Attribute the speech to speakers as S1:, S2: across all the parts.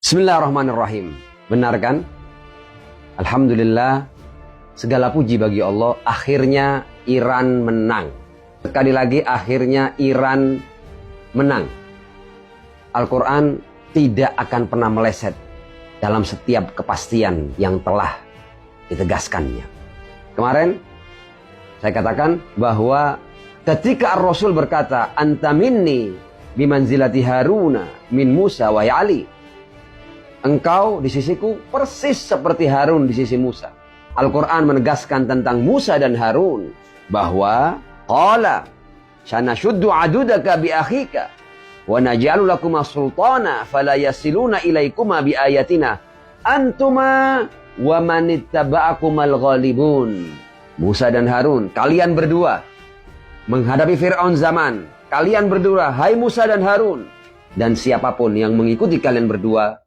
S1: Bismillahirrahmanirrahim. Benar kan? Alhamdulillah, segala puji bagi Allah, akhirnya Iran menang. Sekali lagi, akhirnya Iran menang. Al-Quran tidak akan pernah meleset dalam setiap kepastian yang telah ditegaskannya. Kemarin saya katakan bahwa ketika Ar-Rasul berkata, "Anta minni bimanzilati Haruna min Musa wa Ali." Engkau di sisiku persis seperti Harun di sisi Musa. Al-Quran menegaskan tentang Musa dan Harun bahwa qala sanashuddu adudaka bi akhika wa naj'alu lakuma sultana fala yasiluna ilaikuma bi ayatina antuma wa manittaba'akumal ghalibun. Musa dan Harun, kalian berdua menghadapi Fir'aun zaman. Kalian berdua, hai Musa dan Harun, dan siapapun yang mengikuti kalian berdua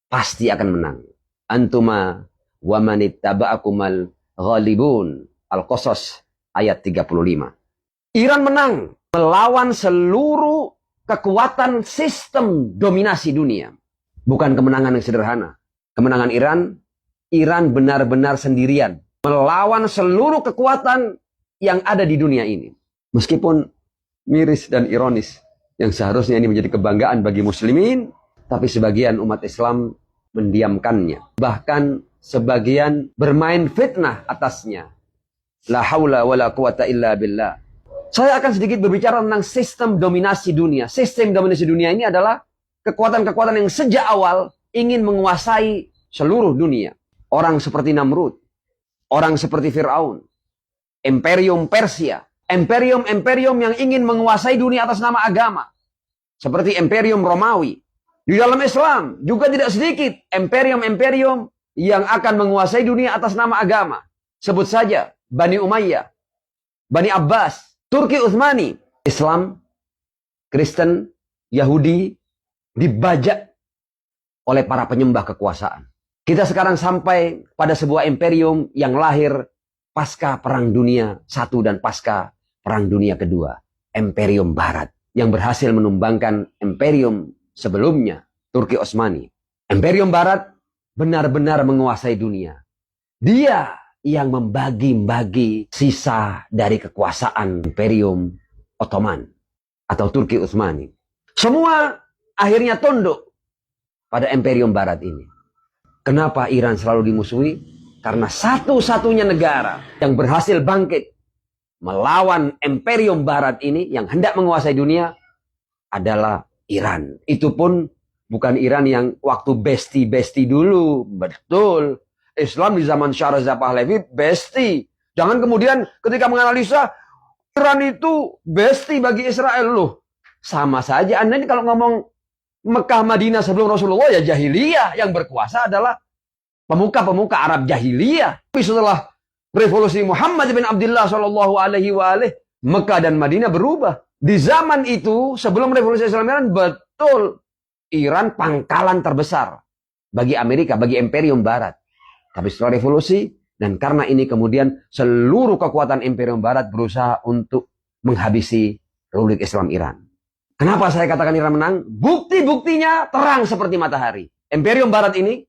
S1: pasti akan menang. Antuma wa manittaba'akumal ghalibun. Al-Qasas ayat 35. Iran menang melawan seluruh kekuatan sistem dominasi dunia. Bukan kemenangan yang sederhana. Kemenangan Iran benar-benar sendirian melawan seluruh kekuatan yang ada di dunia ini. Meskipun miris dan ironis, yang seharusnya ini menjadi kebanggaan bagi muslimin, tapi sebagian umat Islam mendiamkannya. Bahkan sebagian bermain fitnah atasnya. La haula wa la quwata illa billah. Saya akan sedikit berbicara tentang sistem dominasi dunia. Sistem dominasi dunia ini adalah kekuatan-kekuatan yang sejak awal ingin menguasai seluruh dunia. Orang seperti Namrud, orang seperti Fir'aun, imperium Persia, imperium-imperium yang ingin menguasai dunia atas nama agama. Seperti imperium Romawi. Di dalam Islam juga tidak sedikit imperium-imperium yang akan menguasai dunia atas nama agama. Sebut saja Bani Umayyah, Bani Abbas, Turki Utsmani. Islam, Kristen, Yahudi dibajak oleh para penyembah kekuasaan. Kita sekarang sampai pada sebuah imperium yang lahir pasca Perang Dunia I dan pasca Perang Dunia II. Imperium Barat yang berhasil menumbangkan imperium sebelumnya, Turki Utsmani. Imperium Barat benar-benar menguasai dunia. Dia yang membagi-bagi sisa dari kekuasaan Imperium Ottoman atau Turki Utsmani. Semua akhirnya tunduk pada Imperium Barat ini. Kenapa Iran selalu dimusuhi? Karena satu-satunya negara yang berhasil bangkit melawan Imperium Barat ini yang hendak menguasai dunia adalah Iran. Itu pun bukan Iran yang waktu besti-besti dulu. Betul. Islam di zaman Shah Reza Pahlavi besti. Jangan kemudian ketika menganalisa Iran itu besti bagi Israel. Loh, sama saja. Anda ini kalau ngomong Mekah Madinah sebelum Rasulullah ya jahiliyah. Yang berkuasa adalah pemuka-pemuka Arab jahiliyah. Tapi setelah revolusi Muhammad bin Abdullah SAW, Mekah dan Madinah berubah. Di zaman itu, sebelum revolusi Islam Iran, betul Iran pangkalan terbesar bagi Amerika, bagi Imperium Barat. Tapi setelah revolusi, dan karena ini kemudian seluruh kekuatan Imperium Barat berusaha untuk menghabisi Republik Islam Iran. Kenapa saya katakan Iran menang? Bukti-buktinya terang seperti matahari. Imperium Barat ini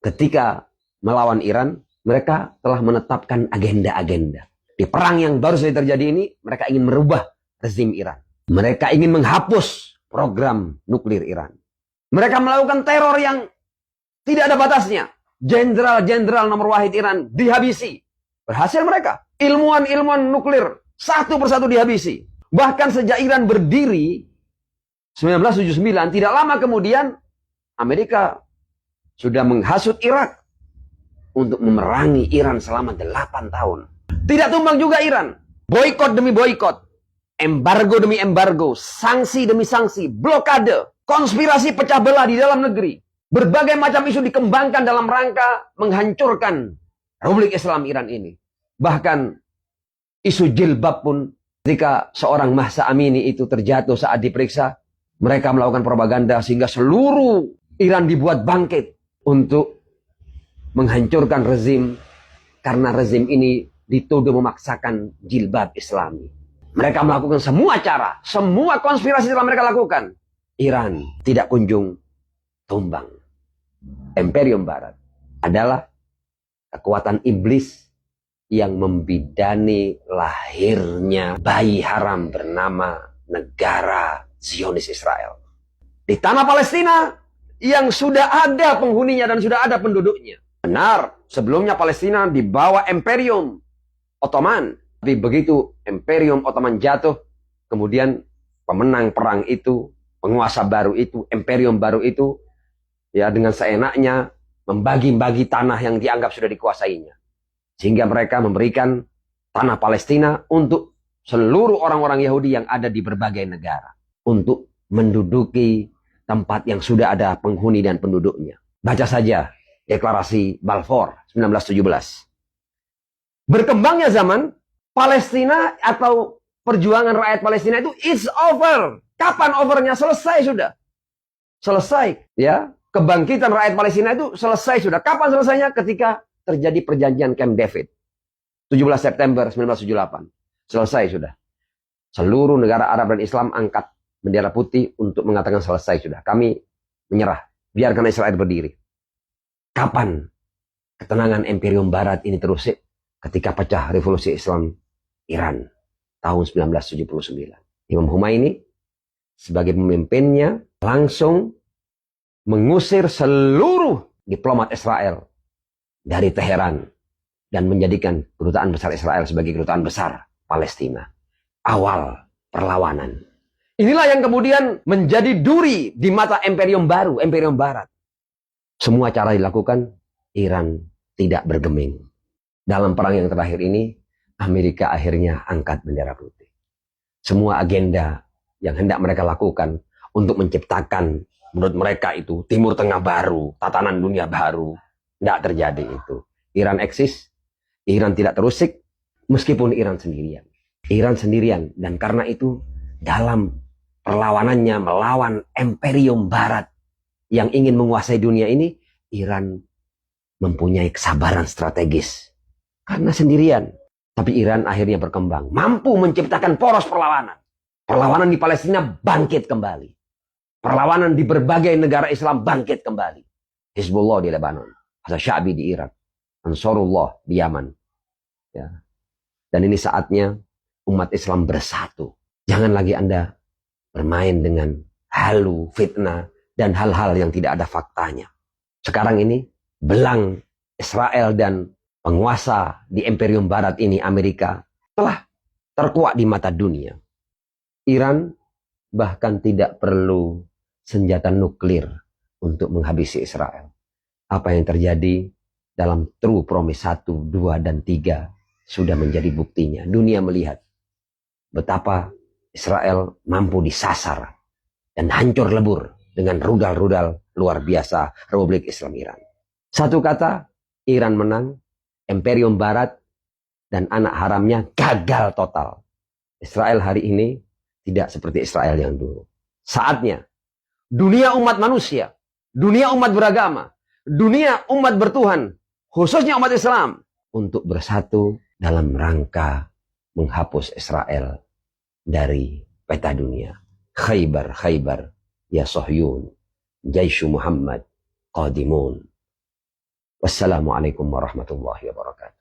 S1: ketika melawan Iran, mereka telah menetapkan agenda-agenda. Di perang yang baru saja terjadi ini, mereka ingin merubah rezim Iran. Mereka ingin menghapus program nuklir Iran. Mereka melakukan teror yang tidak ada batasnya. Jenderal-jenderal nomor wahid Iran dihabisi. Berhasil mereka. Ilmuwan-ilmuwan nuklir satu persatu dihabisi. Bahkan sejak Iran berdiri 1979, tidak lama kemudian Amerika sudah menghasut Irak untuk memerangi Iran selama 8 tahun. Tidak tumbang juga Iran. Boikot demi boikot. Embargo demi embargo. Sanksi demi sanksi. Blokade. Konspirasi pecah belah di dalam negeri. Berbagai macam isu dikembangkan dalam rangka menghancurkan Republik Islam Iran ini. Bahkan isu jilbab pun ketika seorang Mahsa Amini itu terjatuh saat diperiksa. Mereka melakukan propaganda sehingga seluruh Iran dibuat bangkit untuk menghancurkan rezim karena rezim ini dituduh memaksakan jilbab Islami. Mereka melakukan semua cara, semua konspirasi telah mereka lakukan. Iran tidak kunjung tumbang. Imperium Barat adalah kekuatan iblis yang membidani lahirnya bayi haram bernama negara Zionis Israel. Di tanah Palestina yang sudah ada penghuninya dan sudah ada penduduknya. Benar, sebelumnya Palestina di bawah Imperium Ottoman. Tapi begitu Imperium Ottoman jatuh, kemudian pemenang perang itu, penguasa baru itu, Imperium baru itu, ya dengan seenaknya membagi-bagi tanah yang dianggap sudah dikuasainya. Sehingga mereka memberikan tanah Palestina untuk seluruh orang-orang Yahudi yang ada di berbagai negara. Untuk menduduki tempat yang sudah ada penghuni dan penduduknya. Baca saja deklarasi Balfour 1917. Berkembangnya zaman, Palestina atau perjuangan rakyat Palestina itu it's over. Kapan overnya? Selesai sudah. Selesai. Ya, kebangkitan rakyat Palestina itu selesai sudah. Kapan selesainya? Ketika terjadi perjanjian Camp David 17 September 1978. Selesai sudah. Seluruh negara Arab dan Islam angkat bendera putih untuk mengatakan selesai sudah. Kami menyerah. Biarkan Israel berdiri. Kapan ketenangan Imperium Barat ini terusik? Ketika pecah revolusi Islam Iran tahun 1979. Imam Khomeini sebagai pemimpinnya langsung mengusir seluruh diplomat Israel dari Teheran dan menjadikan kedutaan besar Israel sebagai kedutaan besar Palestina. Awal perlawanan. Inilah yang kemudian menjadi duri di mata Imperium baru, Imperium Barat. Semua cara dilakukan, Iran tidak bergeming. Dalam perang yang terakhir ini, Amerika akhirnya angkat bendera putih. Semua agenda yang hendak mereka lakukan untuk menciptakan, menurut mereka itu, Timur Tengah baru, tatanan dunia baru, tidak terjadi itu. Iran eksis, Iran tidak terusik, meskipun Iran sendirian. Iran sendirian, dan karena itu, dalam perlawanannya melawan Imperium Barat yang ingin menguasai dunia ini, Iran mempunyai kesabaran strategis. Karena sendirian. Tapi Iran akhirnya berkembang. Mampu menciptakan poros perlawanan. Perlawanan di Palestina bangkit kembali. Perlawanan di berbagai negara Islam bangkit kembali. Hizbullah di Lebanon. Hasan Sya'bi di Irak. Ansarullah di Yaman. Ya. Dan ini saatnya umat Islam bersatu. Jangan lagi Anda bermain dengan halu, fitnah, dan hal-hal yang tidak ada faktanya. Sekarang ini belang Israel dan penguasa di Imperium Barat ini, Amerika, telah terkuak di mata dunia. Iran bahkan tidak perlu senjata nuklir untuk menghabisi Israel. Apa yang terjadi dalam True Promise 1, 2, dan 3 sudah menjadi buktinya. Dunia melihat betapa Israel mampu disasar dan hancur lebur dengan rudal-rudal luar biasa Republik Islam Iran. Satu kata, Iran menang, Imperium Barat dan anak haramnya gagal total. Israel hari ini tidak seperti Israel yang dulu. Saatnya dunia umat manusia, dunia umat beragama, dunia umat bertuhan, khususnya umat Islam, untuk bersatu dalam rangka menghapus Israel dari peta dunia. Khaybar, Khaybar, ya Sohyun, Jaishu Muhammad, Qadimun. Wassalamualaikum warahmatullahi wabarakatuh.